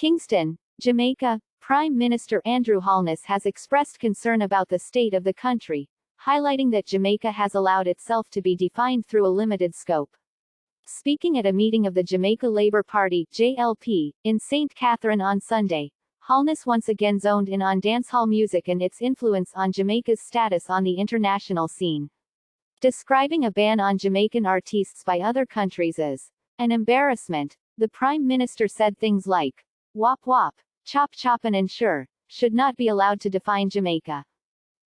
Kingston, Jamaica, Prime Minister Andrew Holness has expressed concern about the state of the country, highlighting that Jamaica has allowed itself to be defined through a limited scope. Speaking at a meeting of the Jamaica Labour Party (JLP) in St. Catherine on Sunday, Holness once again zoned in on dancehall music and its influence on Jamaica's status on the international scene. Describing a ban on Jamaican artists by other countries as an embarrassment, the Prime Minister said things like "Whap Whap, Chop Chop and Ensure" should not be allowed to define Jamaica.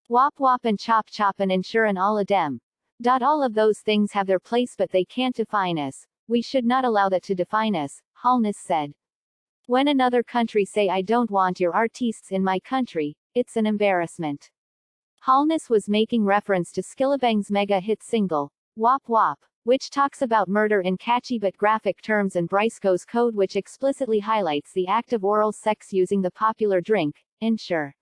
Whap Whap and Chop Chop and Ensure and all of them. All of those things have their place but they can't define us. We should not allow that to define us, Holness said. When another country say I don't want your artists in my country, it's an embarrassment. Holness was making reference to Skillabang's mega hit single, Whap Whap, which talks about murder in catchy but graphic terms, and Briscoe's Code, which explicitly highlights the act of oral sex using the popular drink, Ensure.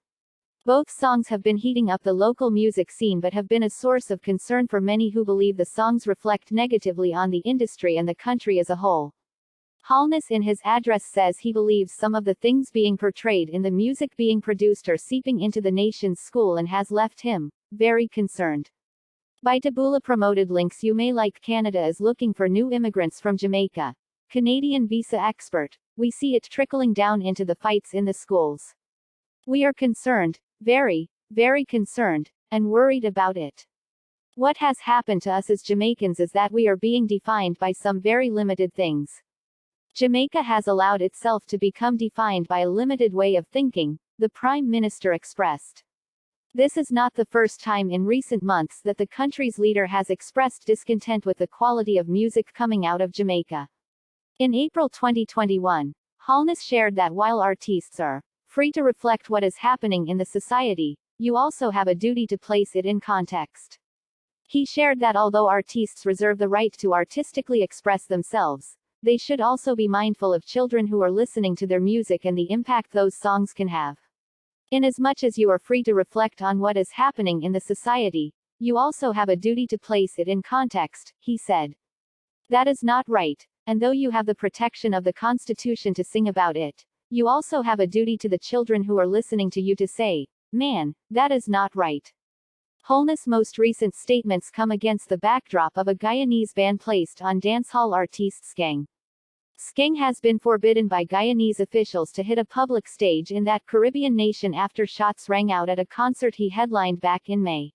Both songs have been heating up the local music scene but have been a source of concern for many who believe the songs reflect negatively on the industry and the country as a whole. Holness in his address says he believes some of the things being portrayed in the music being produced are seeping into the nation's school and has left him very concerned. By Taboola promoted links you may like Canada is looking for new immigrants from Jamaica. Canadian visa expert, we see it trickling down into the fights in the schools. We are concerned, very, very concerned, and worried about it. What has happened to us as Jamaicans is that we are being defined by some very limited things. Jamaica has allowed itself to become defined by a limited way of thinking, the Prime Minister expressed. This is not the first time in recent months that the country's leader has expressed discontent with the quality of music coming out of Jamaica. In April 2021, Holness shared that while artists are free to reflect what is happening in the society, you also have a duty to place it in context. He shared that although artists reserve the right to artistically express themselves, they should also be mindful of children who are listening to their music and the impact those songs can have. Inasmuch as you are free to reflect on what is happening in the society, you also have a duty to place it in context, he said. That is not right, and though you have the protection of the Constitution to sing about it, you also have a duty to the children who are listening to you to say, man, that is not right. Holness' most recent statements come against the backdrop of a Guyanese ban placed on dancehall artist Skeng. Skeng has been forbidden by Guyanese officials to hit a public stage in that Caribbean nation after shots rang out at a concert he headlined back in May.